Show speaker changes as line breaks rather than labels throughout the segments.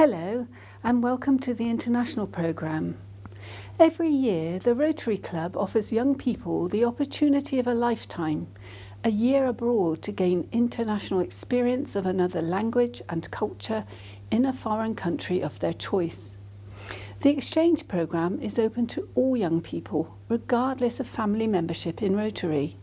Hello and welcome to the International Programme. Every year, the Rotary Club offers young people the opportunity of a lifetime, a year abroad to gain international experience of another language and culture in a foreign country of their choice. The exchange programme is open to all young people, regardless of family membership in Rotary.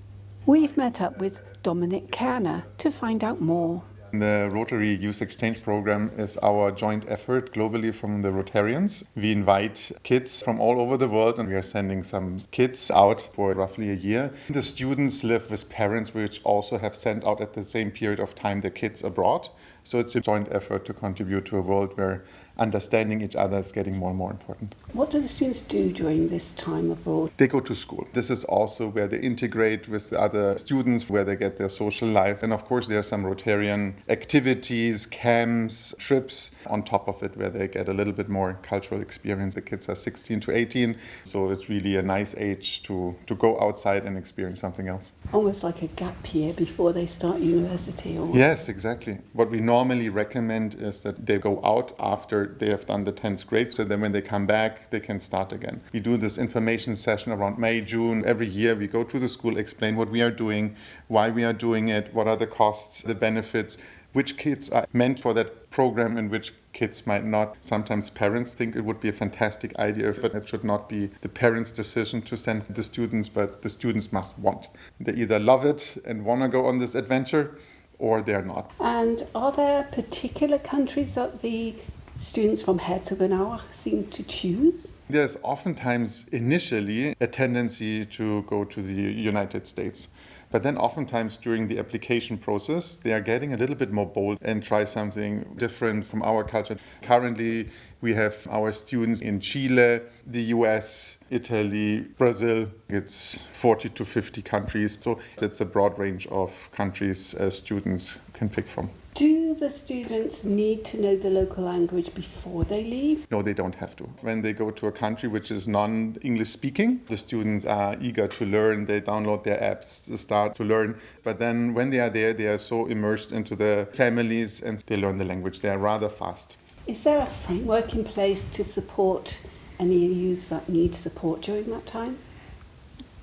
We've met up with Dominic Kerner to find out more.
The Rotary Youth Exchange Program is our joint effort globally from the Rotarians. We invite kids from all over the world and we are sending some kids out for roughly a year. The students live with parents which also have sent out at the same period of time their kids abroad. So it's a joint effort to contribute to a world where understanding each other is getting more and more important.
What do the students do during this time abroad?
They go to school. This is also where they integrate with the other students, where they get their social life. And of course, there are some Rotarian activities, camps, trips on top of it, where they get a little bit more cultural experience. The kids are 16 to 18, so it's really a nice age to go outside and experience something else.
Almost like a gap year before they start university.
Yes, exactly. What we normally recommend is that they go out after they have done the 10th grade, so then when they come back, they can start again. We do this information session around May, June. Every year we go to the school, explain what we are doing, why we are doing it, what are the costs, the benefits, which kids are meant for that program and which kids might not. Sometimes parents think it would be a fantastic idea, but it should not be the parents' decision to send the students, but the students must want. They either love it and want to go on this adventure, or they're not.
And are there particular countries that the students from Herzogenaurach seem to choose?
There's oftentimes initially a tendency to go to the United States. But then oftentimes during the application process, they are getting a little bit more bold and try something different from our culture. Currently, we have our students in Chile, the US, Italy, Brazil. It's 40 to 50 countries. So it's a broad range of countries students can pick from.
Do the students need to know the local language before they leave?
No, they don't have to. When they go to a country which is non-English speaking, the students are eager to learn. They download their apps to start to learn. But then when they are there, they are so immersed into the families and they learn the language. They are rather fast.
Is there a framework in place to support any youth that need support during that time?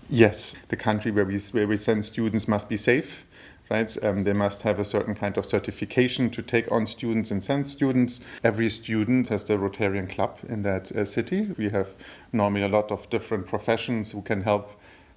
Yes, the country where we send students must be safe. Right? They must have a certain kind of certification to take on students and send students. Every student has the Rotarian Club in that city. We have normally a lot of different professions who can help.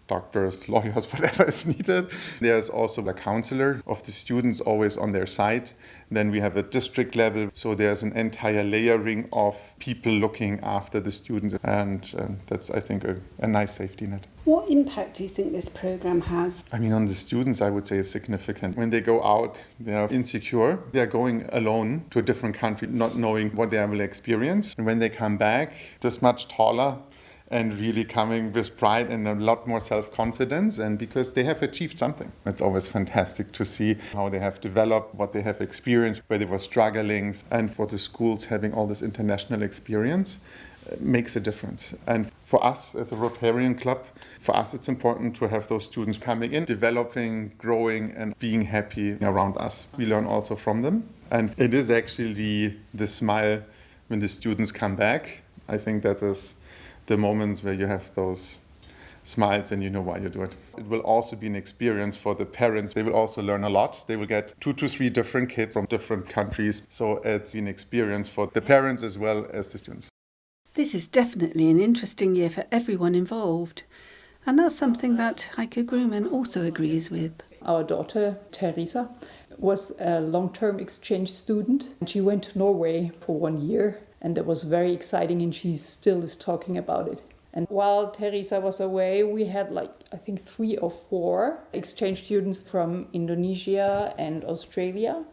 Doctors, lawyers, whatever is needed. There's also a counselor of the students always on their side. Then we have a district level. So there's an entire layering of people looking after the students. And that's, I think, a nice safety net.
What impact do you think this program has?
I mean, on the students, I would say is significant. When they go out, they are insecure. They are going alone to a different country, not knowing what they will experience. And when they come back, this much taller, and really coming with pride and a lot more self-confidence, and because they have achieved something. It's always fantastic to see how they have developed, what they have experienced, where they were struggling, and for the schools having all this international experience makes a difference. And for us as a Rotarian Club, for us it's important to have those students coming in, developing, growing, and being happy around us. We learn also from them. And it is actually the smile when the students come back. I think that is the moments where you have those smiles and you know why you do it. It will also be an experience for the parents. They will also learn a lot. They will get 2 to 3 different kids from different countries. So it's an experience for the parents as well as the students.
This is definitely an interesting year for everyone involved. And that's something that Heike Gruman also agrees with.
Our daughter, Teresa, was a long-term exchange student. She went to Norway for 1 year. And it was very exciting, and she still is talking about it. And while Teresa was away, we had I think 3 or 4 exchange students from Indonesia and Australia.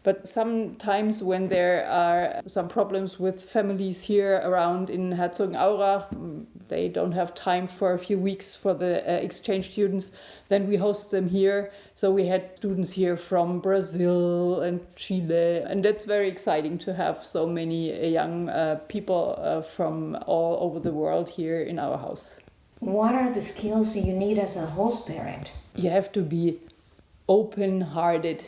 But sometimes when there are some problems with families here around in Herzogenaurach, they don't have time for a few weeks for the exchange students, then we host them here. So we had students here from Brazil and Chile, and that's very exciting to have so many young people from all over the world here in our house.
What are the skills you need as a host parent?
You have to be open-hearted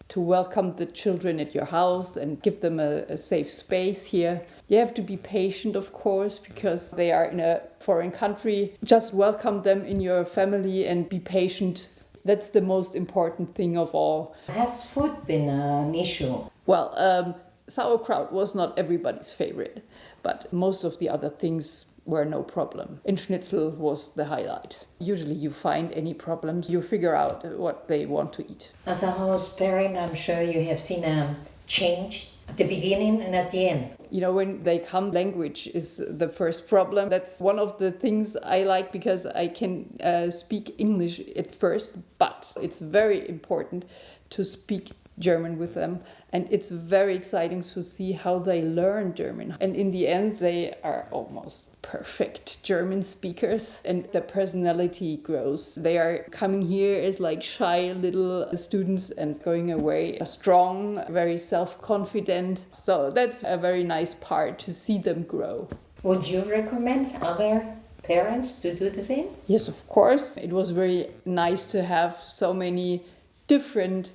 to welcome the children at your house and give them a safe space here. You have to be patient, of course, because they are in a foreign country. Just welcome them in your family and be patient. That's the most important thing of all.
Has food been an issue?
Well, sauerkraut was not everybody's favorite, but most of the other things were no problem. And schnitzel was the highlight. Usually you find any problems, you figure out what they want to eat.
As a host parent, I'm sure you have seen a change at the beginning and at the end.
You know, when they come, language is the first problem. That's one of the things I like because I can speak English at first, but it's very important to speak German with them, and it's very exciting to see how they learn German. And in the end, they are almost perfect German speakers, and their personality grows. They are coming here as like shy little students and going away strong, very self-confident. So that's a very nice part to see them grow.
Would you recommend other parents to do the same?
Yes, of course. It was very nice to have so many different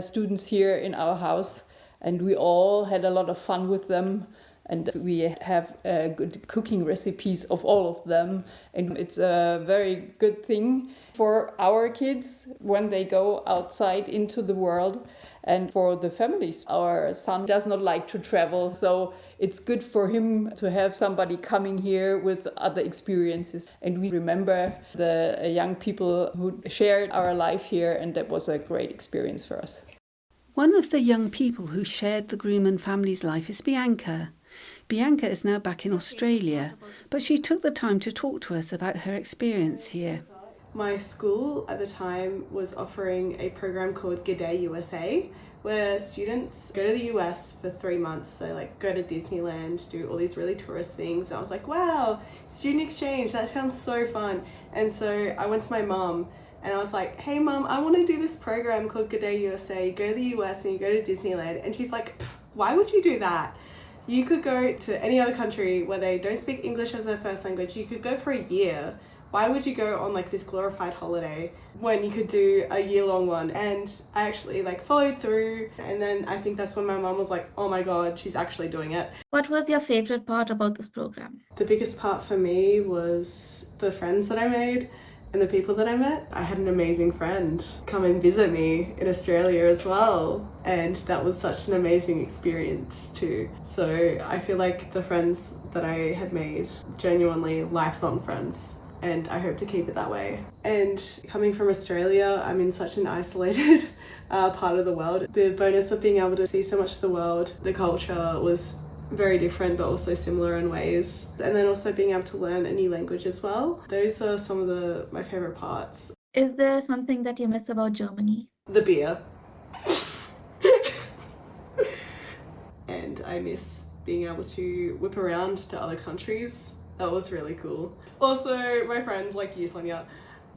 students here in our house, and we all had a lot of fun with them, and we have good cooking recipes of all of them, and it's a very good thing for our kids when they go outside into the world, and for the families. Our son does not like to travel, so it's good for him to have somebody coming here with other experiences. And we remember the young people who shared our life here, and that was a great experience for us.
One of the young people who shared the Grumman family's life is Bianca. Bianca is now back in Australia, but she took the time to talk to us about her experience here.
My school at the time was offering a program called G'day USA, where students go to the US for 3 months. So like go to Disneyland, do all these really tourist things. And I was like, wow, student exchange, that sounds so fun. And so I went to my mum and I was like, hey mum, I want to do this program called G'day USA. You go to the US and you go to Disneyland. And she's like, why would you do that? You could go to any other country where they don't speak English as their first language. You could go for a year. Why would you go on like this glorified holiday when you could do a year-long one? And I actually like followed through, and then I think that's when my mum was like, oh my god, she's actually doing it.
What was your favorite part about this program?
The biggest part for me was the friends that I made and the people that I met. I had an amazing friend come and visit me in Australia as well, and that was such an amazing experience too. So I feel like the friends that I had made, genuinely lifelong friends, and I hope to keep it that way. And coming from Australia, I'm in such an isolated part of the world. The bonus of being able to see so much of the world, the culture was very different but also similar in ways. And then also being able to learn a new language as well. Those are some of my favorite parts.
Is there something that you miss about Germany?
The beer. And I miss being able to whip around to other countries. That was really cool. Also, my friends like you, Sonia.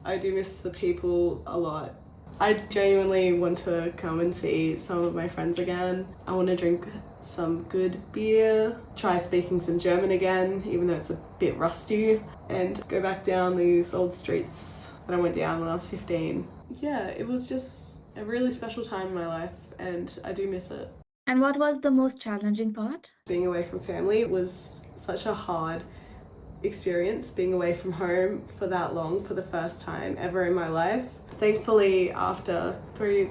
I do miss the people a lot. I genuinely want to come and see some of my friends again. I want to drink some good beer, try speaking some German again, even though it's a bit rusty, and go back down these old streets that I went down when I was 15. Yeah, it was just a really special time in my life, and I do miss it.
And what was the most challenging part?
Being away from family was such a hard experience, being away from home for that long for the first time ever in my life. Thankfully, after 3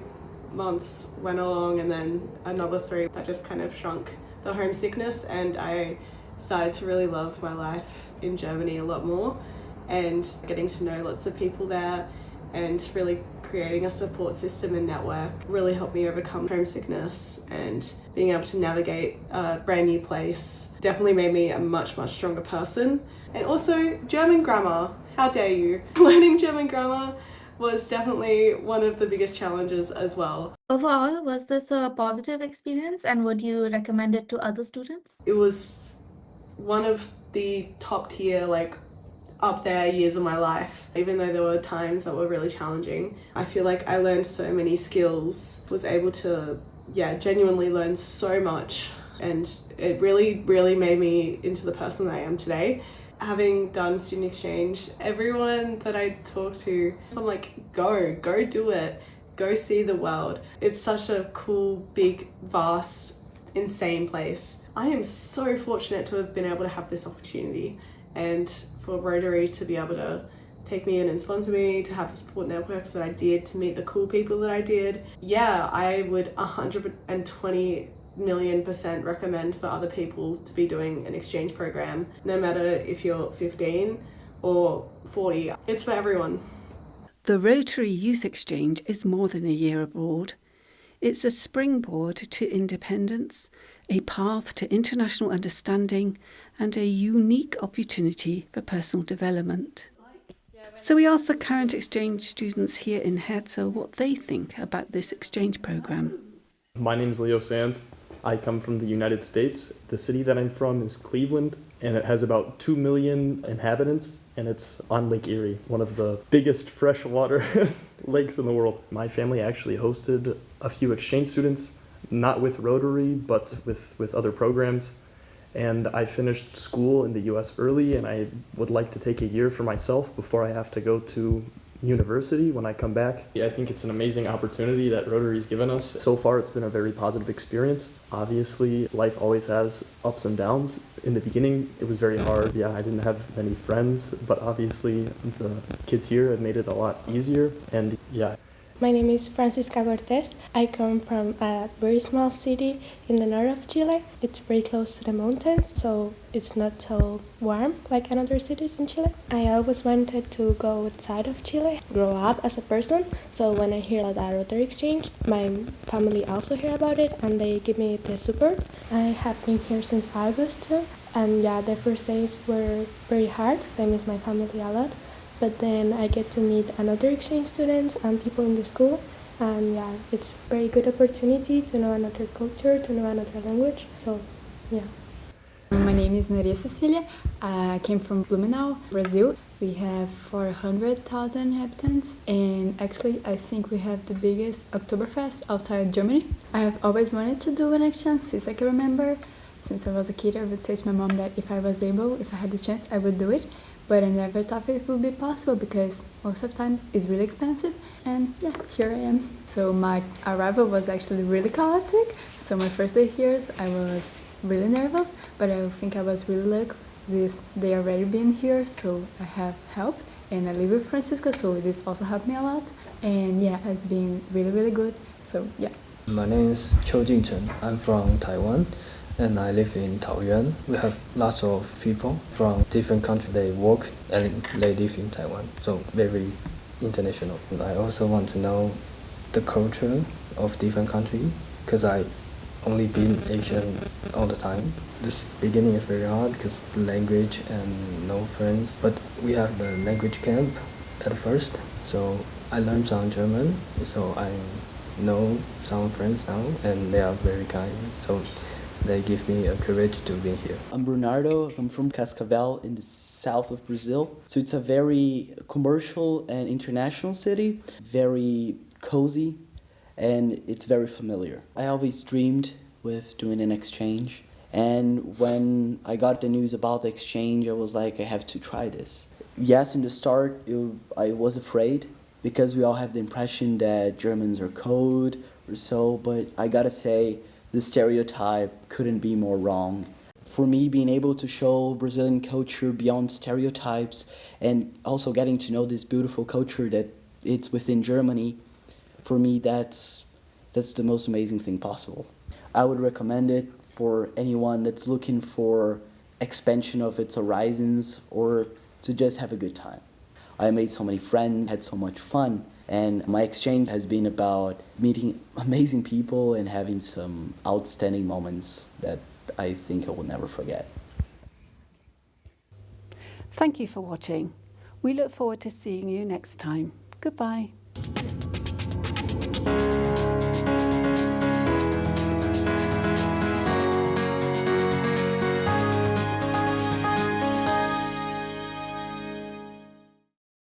months went along and then another 3, that just kind of shrunk the homesickness, and I started to really love my life in Germany a lot more, and getting to know lots of people there and really creating a support system and network really helped me overcome homesickness, and being able to navigate a brand new place definitely made me a much, much stronger person. And also German grammar, how dare you? Learning German grammar was definitely one of the biggest challenges as well.
Overall, was this a positive experience, and would you recommend it to other students?
It was one of the top tier, like up there years of my life. Even though there were times that were really challenging, I feel like I learned so many skills, was able to genuinely learn so much, and it really, really made me into the person that I am today. Having done student exchange, everyone that I talk to, I'm like, go do it. Go see the world. It's such a cool, big, vast, insane place. I am so fortunate to have been able to have this opportunity, and for Rotary to be able to take me in and sponsor me, to have the support networks that I did, to meet the cool people that I did. Yeah, I would 120 million% recommend for other people to be doing an exchange program, no matter if you're 15 or 40. It's for everyone.
The Rotary Youth Exchange is more than a year abroad. It's a springboard to independence, a path to international understanding, and a unique opportunity for personal development. So we asked the current exchange students here in Herzo what they think about this exchange program.
My name is Leo Sands. I come from the United States. The city that I'm from is Cleveland, and it has about 2 million inhabitants, and it's on Lake Erie, one of the biggest freshwater lakes in the world. My family actually hosted a few exchange students, not with Rotary, but with other programs. And I finished school in the US early, and I would like to take a year for myself before I have to go to university when I come back. I think it's an amazing opportunity that Rotary's given us. So far, it's been a very positive experience. Obviously, life always has ups and downs. In the beginning, it was very hard. Yeah, I didn't have many friends, but obviously the kids here have made it a lot easier. And yeah.
My name is Francisca Cortez. I come from a very small city in the north of Chile. It's very close to the mountains, so it's not so warm like in other cities in Chile. I always wanted to go outside of Chile, grow up as a person. So when I hear about the Rotary Exchange, my family also hear about it and they give me the support. I have been here since August too. And yeah, the first days were very hard. I miss my family a lot. But then I get to meet another exchange students and people in the school. And yeah, it's a very good opportunity to know another culture, to know another language. So yeah.
My name is Maria Cecilia. I came from Blumenau, Brazil. We have 400,000 inhabitants, and actually I think we have the biggest Oktoberfest outside Germany. I have always wanted to do an exchange since I can remember. Since I was a kid, I would say to my mom that if I had the chance, I would do it. But I never thought it would be possible because most of the time it's really expensive, and yeah, here I am. So my arrival was actually really chaotic. So my first day here, I was really nervous, but I think I was really lucky with they already been here, so I have help, and I live with Francisco, so this also helped me a lot. And yeah, it's been really, really good. So yeah.
My name is Qiu Jingchen. I'm from Taiwan, and I live in Taoyuan. We have lots of people from different countries. They work and they live in Taiwan, so very international. And I also want to know the culture of different countries because I only been Asian all the time. This beginning is very hard because language and no friends. But we have the language camp at first, so I learned some German. So I know some friends now, and they are very kind. So they give me a courage to be here.
I'm Bernardo. I'm from Cascavel in the south of Brazil. So it's a very commercial and international city, very cozy, and it's very familiar. I always dreamed with doing an exchange, and when I got the news about the exchange, I was like, I have to try this. Yes, in the start, I was afraid because we all have the impression that Germans are cold or so, but I gotta say, the stereotype couldn't be more wrong. For me, being able to show Brazilian culture beyond stereotypes and also getting to know this beautiful culture that it's within Germany, for me, that's the most amazing thing possible. I would recommend it for anyone that's looking for expansion of its horizons or to just have a good time. I made so many friends, had so much fun, and my exchange has been about meeting amazing people and having some outstanding moments that I think I will never forget.
Thank you for watching. We look forward to seeing you next time. Goodbye.